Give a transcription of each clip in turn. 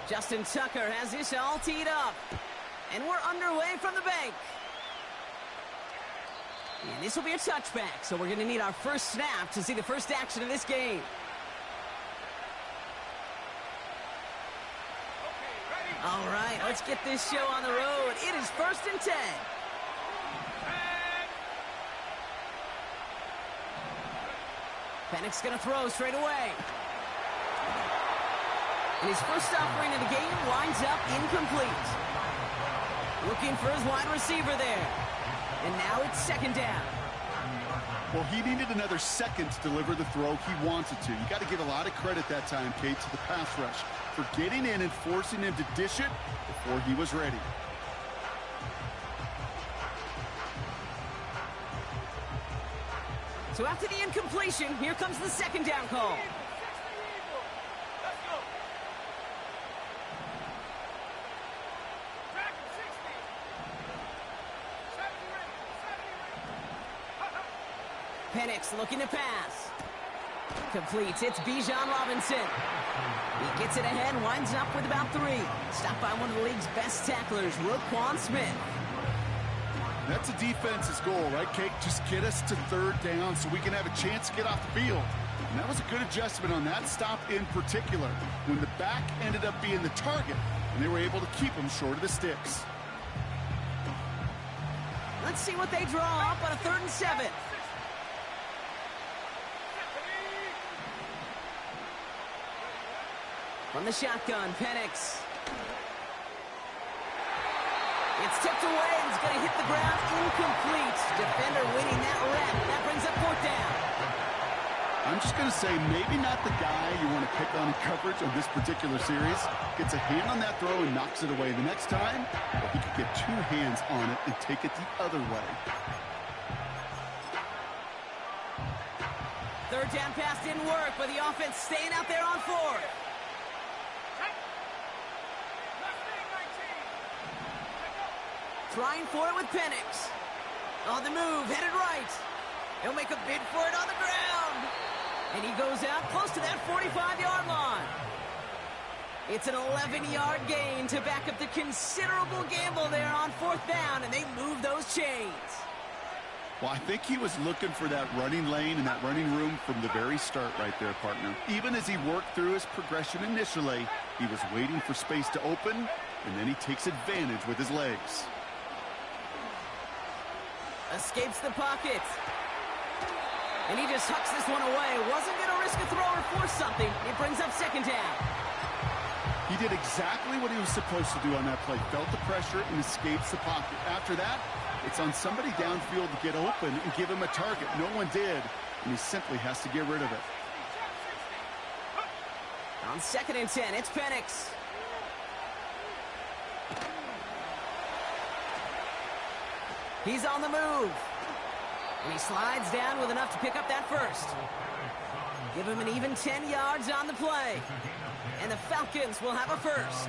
Justin Tucker has this all teed up. And we're underway from the bank. And this will be a touchback, so we're going to need our first snap to see the first action of this game. All right, let's get this show on the road. It is 1st and 10. Penix going to throw straight away. And his first offering of the game winds up incomplete. Looking for his wide receiver there. And now it's 2nd down. Well, he needed another second to deliver the throw he wanted to. You got to give a lot of credit that time, Kate, to the pass rush for getting in and forcing him to dish it before he was ready. So after the incompletion, here comes the 2nd down call. Penix looking to pass. Completes. It's Bijan Robinson. He gets it ahead, winds up with about 3. Stopped by one of the league's best tacklers, Roquan Smith. That's a defense's goal, right, Kate? Just get us to 3rd down so we can have a chance to get off the field. And that was a good adjustment on that stop in particular, when the back ended up being the target, and they were able to keep him short of the sticks. Let's see what they draw up on a 3rd and 7. From the shotgun, Penix. It's tipped away and it's going to hit the ground incomplete. Defender winning that rep. That brings up 4th down. I'm just going to say maybe not the guy you want to pick on in coverage on this particular series. Gets a hand on that throw and knocks it away. The next time, well, he could get 2 hands on it and take it the other way. 3rd down pass didn't work, but the offense staying out there on 4th. Trying for it with Penix. On the move, headed right. He'll make a bid for it on the ground. And he goes out close to that 45-yard line. It's an 11-yard gain to back up the considerable gamble there on 4th down, and they move those chains. Well, I think he was looking for that running lane and that running room from the very start right there, partner. Even as he worked through his progression initially, he was waiting for space to open, and then he takes advantage with his legs. Escapes the pocket. And he just hucks this one away. Wasn't going to risk a throw or force something. It brings up 2nd down. He did exactly what he was supposed to do on that play. Felt the pressure and escapes the pocket. After that, it's on somebody downfield to get open and give him a target. No one did, and he simply has to get rid of it. On 2nd and 10, it's Penix. He's on the move. And he slides down with enough to pick up that first. Give him an even 10 yards on the play. And the Falcons will have a first.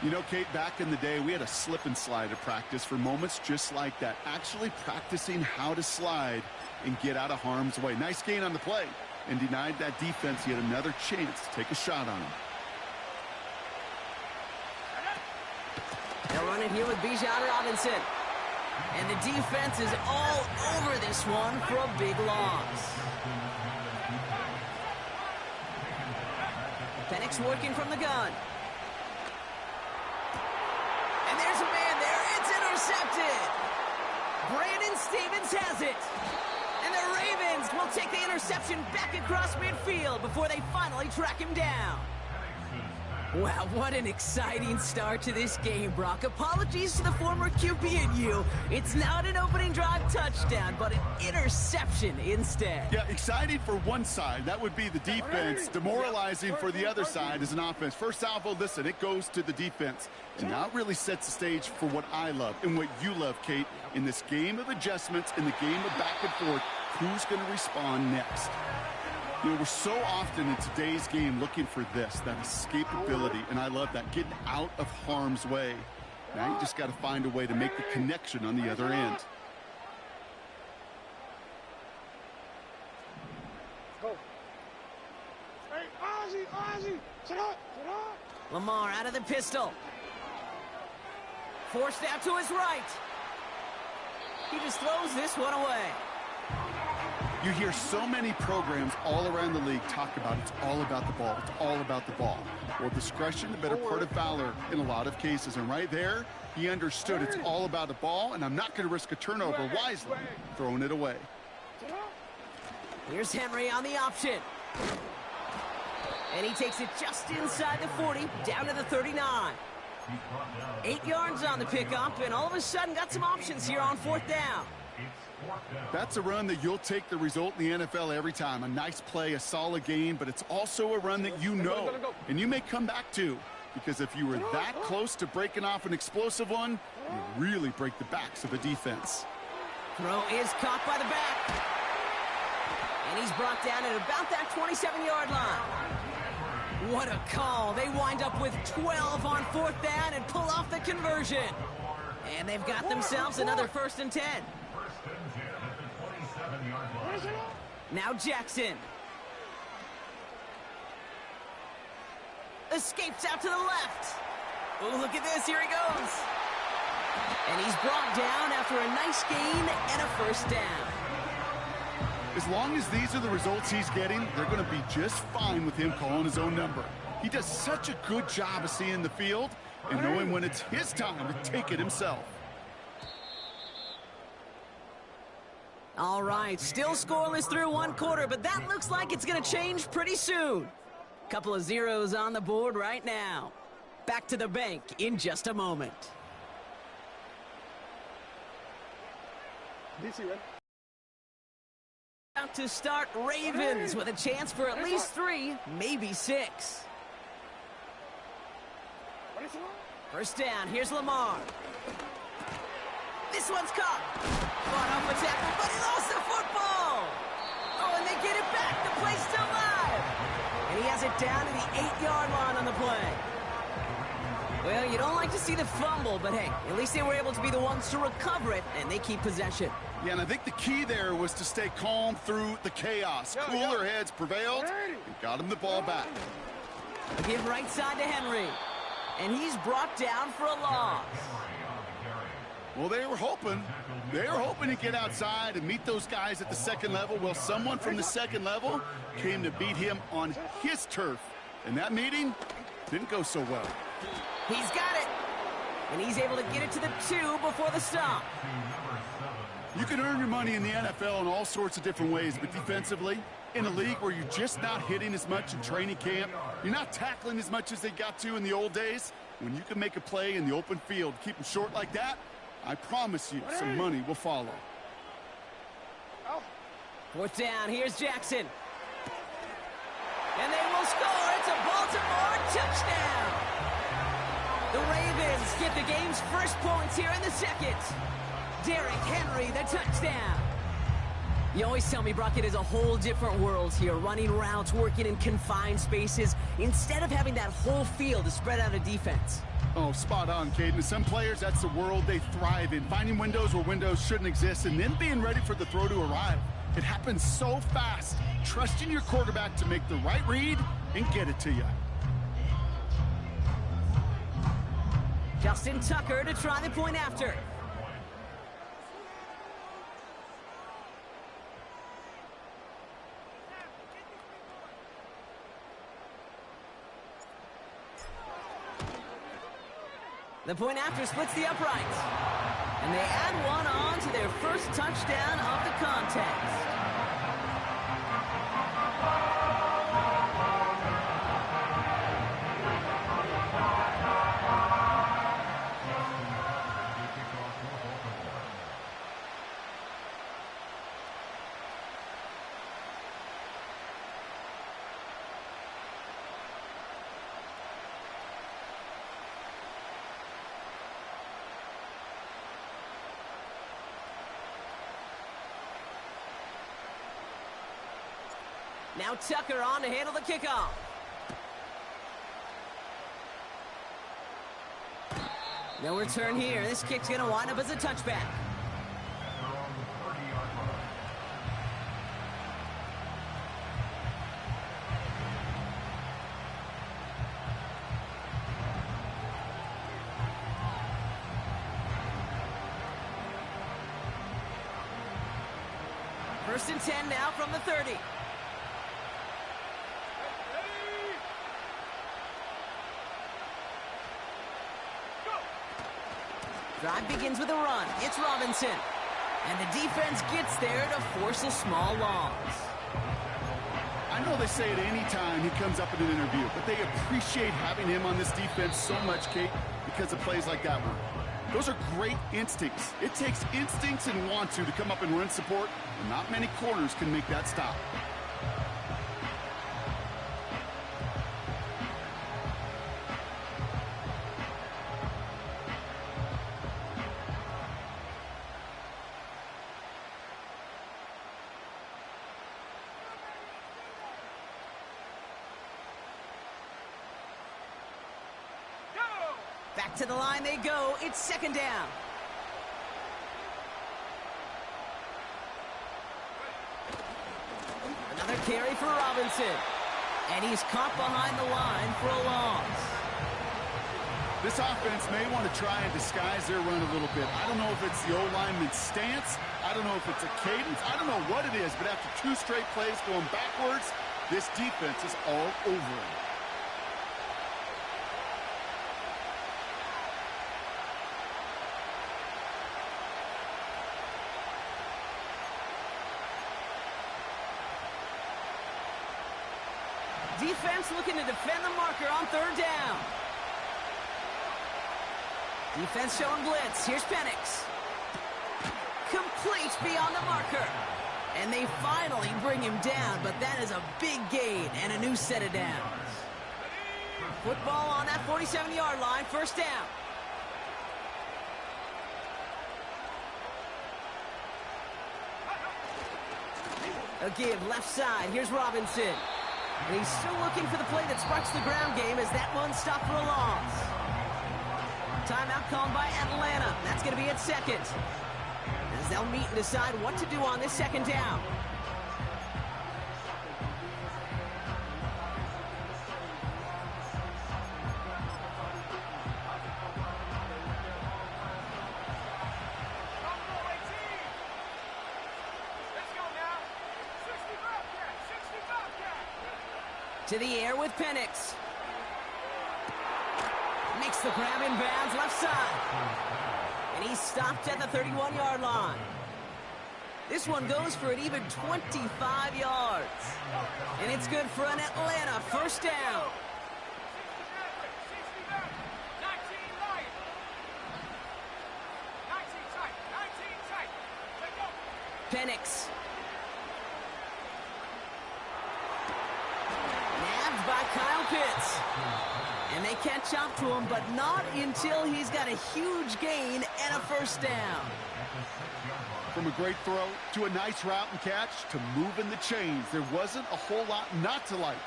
You know, Kate, back in the day, we had a slip and slide at practice for moments just like that. Actually practicing how to slide and get out of harm's way. Nice gain on the play. And denied that defense yet another chance to take a shot on him. They'll run it here with Bijan Robinson. And the defense is all over this one for a big loss. Penix working from the gun. And there's a man there. It's intercepted. Brandon Stevens has it. And the Ravens will take the interception back across midfield before they finally track him down. Wow, what an exciting start to this game, Brock. Apologies to the former QB and you. It's not an opening drive touchdown, but an interception instead. Yeah, exciting for one side. That would be the defense. Demoralizing for the other side as an offense. First salvo, listen, it goes to the defense. And now it really sets the stage for what I love and what you love, Kate. In this game of adjustments, in the game of back and forth, who's going to respond next? You know, we're so often in today's game looking for this, that escapability, and I love that, getting out of harm's way. Now you just got to find a way to make the connection on the other end. Go. Hey, Lamar out of the pistol. Forced out to his right. He just throws this one away. You hear so many programs all around the league talk about it's all about the ball. It's all about the ball. Well, discretion, the better part of valor in a lot of cases. And right there, he understood it's all about the ball, and I'm not going to risk a turnover wisely, throwing it away. Here's Henry on the option. And he takes it just inside the 40, down to the 39. 8 yards on the pickup, and all of a sudden got some options here on 4th down. That's a run that you'll take the result in the NFL every time. A nice play, a solid game, but it's also a run that you know, and you may come back to, because if you were that close to breaking off an explosive one, you really break the backs of the defense. Throw is caught by the back. And he's brought down at about that 27-yard line. What a call. They wind up with 12 on 4th down and pull off the conversion. And they've got themselves another 1st and 10. Now Jackson. Escapes out to the left. Oh, look at this. Here he goes. And he's brought down after a nice gain and a 1st down. As long as these are the results he's getting, they're going to be just fine with him calling his own number. He does such a good job of seeing the field and knowing when it's his time to take it himself. All right, still scoreless through 1 quarter, but that looks like it's going to change pretty soon. Couple of zeros on the board right now. Back to the bank in just a moment. Out to start Ravens with a chance for at least 3, maybe 6. 1st down, here's Lamar. This one's caught. Fought off a tackle, but he lost the football. Oh, and they get it back. The play's still live. And he has it down to the 8-yard line on the play. Well, you don't like to see the fumble, but hey, at least they were able to be the ones to recover it, and they keep possession. Yeah, and I think the key there was to stay calm through the chaos. Cooler heads prevailed and got him the ball back. A give right side to Henry. And he's brought down for a loss. Well, they were hoping to get outside and meet those guys at the 2nd level. Well, someone from the 2nd level came to beat him on his turf. And that meeting didn't go so well. He's got it. And he's able to get it to the 2 before the stop. You can earn your money in the NFL in all sorts of different ways, but defensively, in a league where you're just not hitting as much in training camp, you're not tackling as much as they got to in the old days, when you can make a play in the open field, keep them short like that, I promise you some money will follow. 4th down, here's Jackson. And they will score. It's a Baltimore touchdown. The Ravens get the game's first points here in the 2nd. Derrick Henry, the touchdown. You always tell me, Brock, it is a whole different world here, running routes, working in confined spaces, instead of having that whole field to spread out a defense. Oh, spot on, Caden. Some players, that's the world they thrive in, finding windows where windows shouldn't exist and then being ready for the throw to arrive. It happens so fast. Trusting your quarterback to make the right read and get it to you. Justin Tucker to try the point after. The point after splits the uprights. And they add one on to their first touchdown of the contest. Now Tucker on to handle the kickoff. No return here. This kick's going to wind up as a touchback. First and 10 now from the 30. Drive begins with a run. It's Robinson. And the defense gets there to force a small loss. I know they say it any time he comes up in an interview, but they appreciate having him on this defense so much, Kate, because of plays like that one. Those are great instincts. It takes instincts and want to come up and run support, and not many corners can make that stop. Back to the line they go. It's second down. Another carry for Robinson. And he's caught behind the line for a loss. This offense may want to try and disguise their run a little bit. I don't know if it's the O-lineman's stance. I don't know if it's a cadence. I don't know what it is, but after 2 straight plays going backwards, this defense is all over him. Defense looking to defend the marker on third down. Defense showing blitz. Here's Penix. Complete beyond the marker. And they finally bring him down, but that is a big gain and a new set of downs. Football on that 47-yard line. First down. A give left side. Here's Robinson. And he's still looking for the play that sparks the ground game as that one stopped for a loss. Timeout called by Atlanta. That's going to be at second. As they'll meet and decide what to do on this second down. To the air with Penix. Makes the grab in bounds left side. And he's stopped at the 31-yard line. This one goes for an even 25 yards. And it's good for an Atlanta first down. Penix. By Kyle Pitts. And they catch up to him, but not until he's got a huge gain and a first down. From a great throw to a nice route and catch to moving the chains, there wasn't a whole lot not to like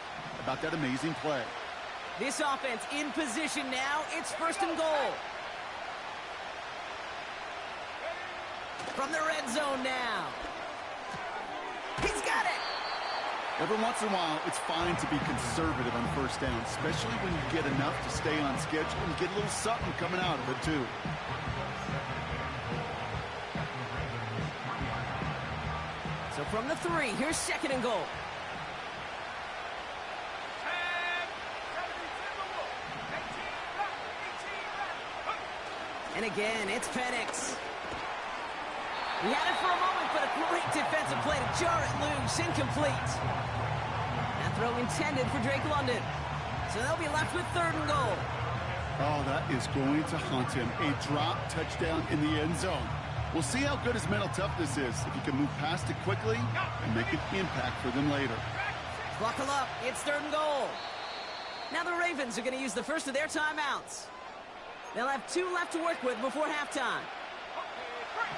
about that amazing play. This offense in position now. It's first and goal. From the red zone now. He's got it. Every once in a while, it's fine to be conservative on first down, especially when you get enough to stay on schedule and get a little something coming out of it, too. So from the 3, here's second and goal. And again, it's Penix. He had it for a moment, but a great defensive play to jar it loose. Incomplete. That throw intended for Drake London. So they'll be left with third and goal. Oh, that is going to haunt him. A drop touchdown in the end zone. We'll see how good his mental toughness is if he can move past it quickly and make an impact for them later. Buckle up. It's third and goal. Now the Ravens are going to use the first of their timeouts. They'll have 2 left to work with before halftime.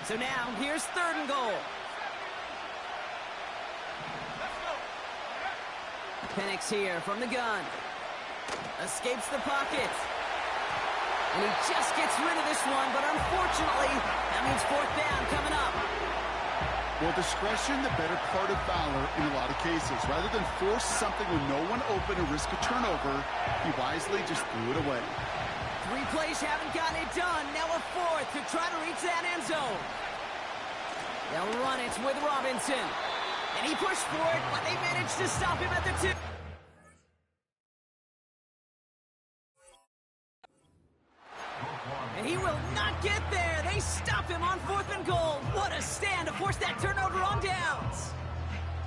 So now, here's third and goal. Penix here from the gun. Escapes the pocket. And he just gets rid of this one, but unfortunately, that means fourth down coming up. Well, discretion, the better part of valor in a lot of cases. Rather than force something with no one open and risk a turnover, he wisely just threw it away. 3 plays haven't gotten it done. Now a 4th to try to reach that end zone. They'll run it with Robinson. And he pushed for it, but they managed to stop him at the 2. And he will not get there. They stop him on 4th and goal. What a stand to force that turnover on downs.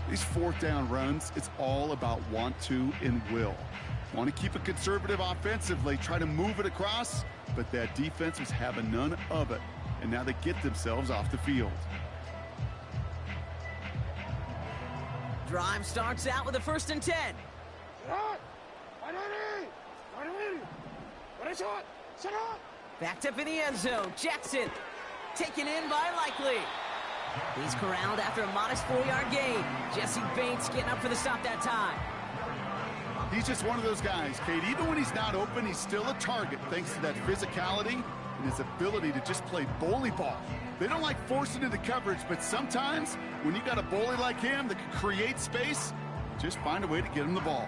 These 4th down runs, it's all about want to and will. Want to keep it conservative offensively, try to move it across, but that defense was having none of it. And now they get themselves off the field. Drive starts out with a 1st and 10. Backed up in the end zone. Jackson taken in by Likely. He's corralled after a modest 4-yard gain. Jesse Bates getting up for the stop that time. He's just one of those guys, Kate. Even when he's not open, he's still a target thanks to that physicality and his ability to just play bully ball. They don't like forcing into coverage, but sometimes when you got a bully like him that can create space, just find a way to get him the ball.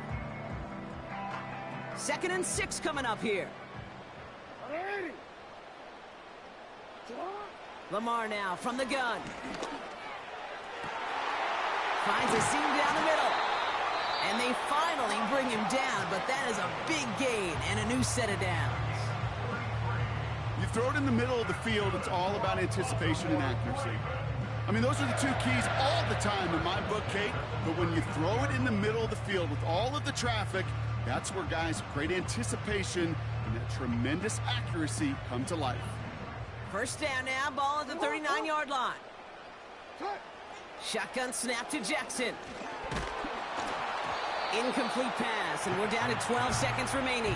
2nd and 6 coming up here. Lamar now from the gun. Finds a seam down the middle. And they finally bring him down, but that is a big gain and a new set of downs. You throw it in the middle of the field, it's all about anticipation and accuracy. I mean, those are the 2 keys all the time in my book, Kate. But when you throw it in the middle of the field with all of the traffic, that's where guys with great anticipation and that tremendous accuracy come to life. 1st down now, ball at the 39-yard line. Shotgun snap to Jackson. Incomplete pass, and we're down to 12 seconds remaining.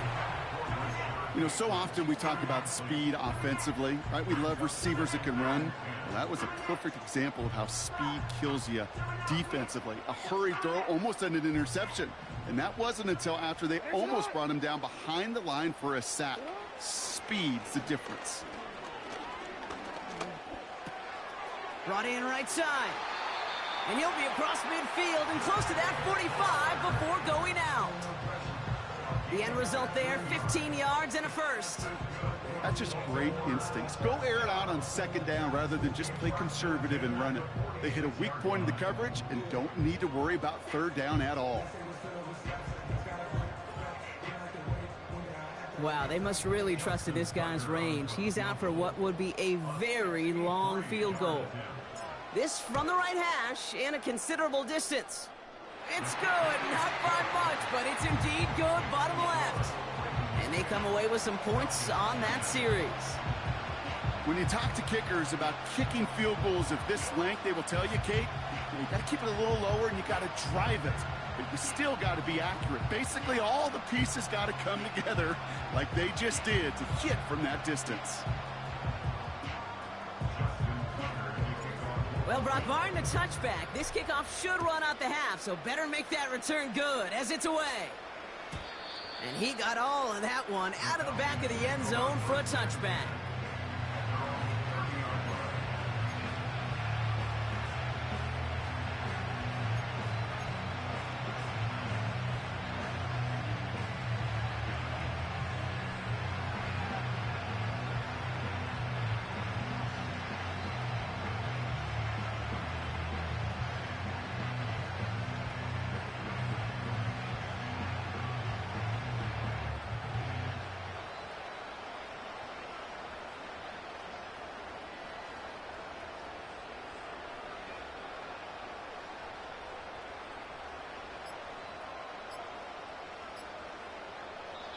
You know, so often we talk about speed offensively, right? We love receivers that can run. Well, that was a perfect example of how speed kills you defensively. A hurried throw, almost an interception. And that wasn't until after they almost brought him down behind the line for a sack. Speed's the difference. Brought in right side. And he'll be across midfield and close to that 45 before going out. The end result there, 15 yards and a 1st. That's just great instincts. Go air it out on 2nd down rather than just play conservative and run it. They hit a weak point in the coverage and don't need to worry about 3rd down at all. Wow, they must really trust in this guy's range. He's out for what would be a very long field goal. This from the right hash and a considerable distance. It's good, not by much, but it's indeed good, bottom left. And they come away with some points on that series. When you talk to kickers about kicking field goals of this length, they will tell you, Kate, you got to keep it a little lower and you got to drive it. But you still got to be accurate. Basically, all the pieces got to come together like they just did to hit from that distance. Well, Brock, barring the touchback, this kickoff should run out the half, so better make that return good as it's away. And he got all of that one out of the back of the end zone for a touchback.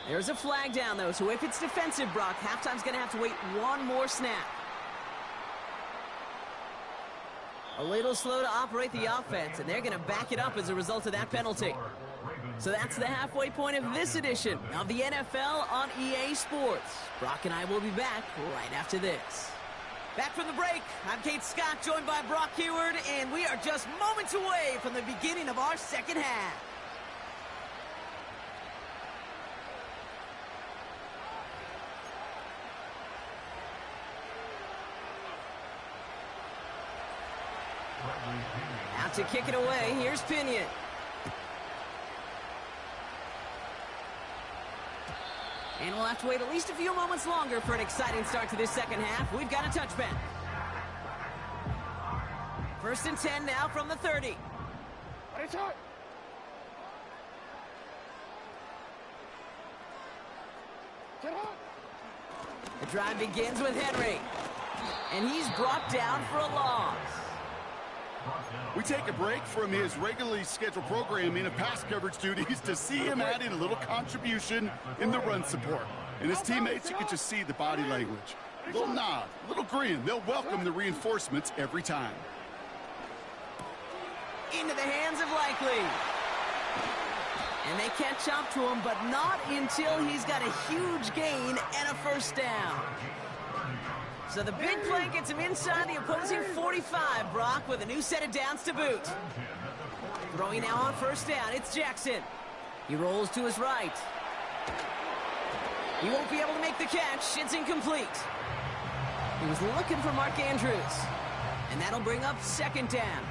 There's a flag down, though, so if it's defensive, Brock, halftime's going to have to wait one more snap. A little slow to operate the offense, and they're going to back it up as a result of that penalty. So that's the halfway point of this edition of the NFL on EA Sports. Brock and I will be back right after this. Back from the break, I'm Kate Scott, joined by Brock Heward, and we are just moments away from the beginning of our second half. Out to kick it away, here's Pinion. And we'll have to wait at least a few moments longer for an exciting start to this second half. We've got a touchback. 1st and 10 now from the 30. The drive begins with Henry. And he's brought down for a loss. We take a break from his regularly scheduled programming of pass coverage duties to see him adding a little contribution in the run support. And his teammates, you can just see the body language. A little nod, a little grin. They'll welcome the reinforcements every time. Into the hands of Likely. And they catch up to him, but not until he's got a huge gain and a first down. So the big play gets him inside the opposing 45, Brock, with a new set of downs to boot. Throwing now on first down, it's Jackson. He rolls to his right. He won't be able to make the catch. It's incomplete. He was looking for Mark Andrews. And that'll bring up second down.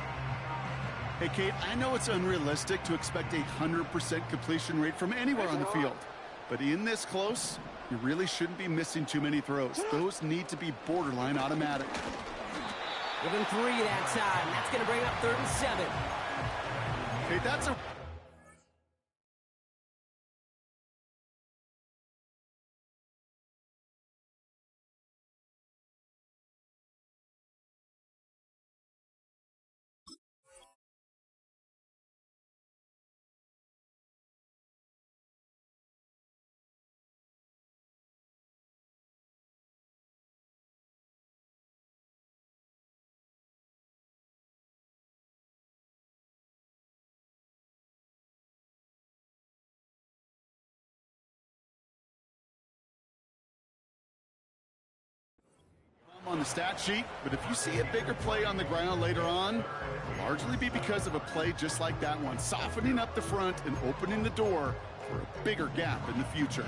Hey, Kate, I know it's unrealistic to expect a 100% completion rate from anywhere on the field. But in this close, you really shouldn't be missing too many throws. Those need to be borderline automatic. Give him 3 that time. That's going to bring up 3rd and 7. Hey, that's a... on the stat sheet, but if you see a bigger play on the ground later on, it'll largely be because of a play just like that one, softening up the front and opening the door for a bigger gap in the future.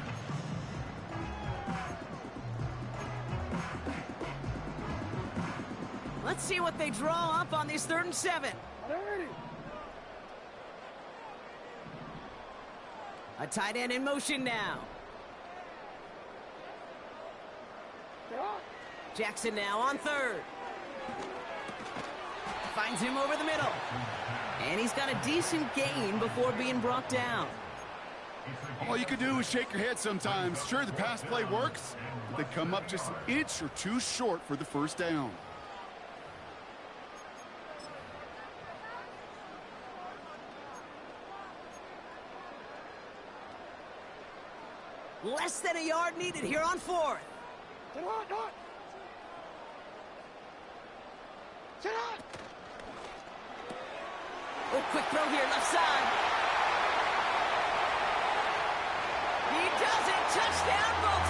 Let's see what they draw up on these 3rd and 7. A tight end in motion now. Jackson now on 3rd. Finds him over the middle. And he's got a decent gain before being brought down. All you can do is shake your head sometimes. Sure, the pass play works, but they come up just an inch or two short for the first down. Less than a yard needed here on 4th. Oh, quick throw here, left side. He does it. Touchdown, Baltimore.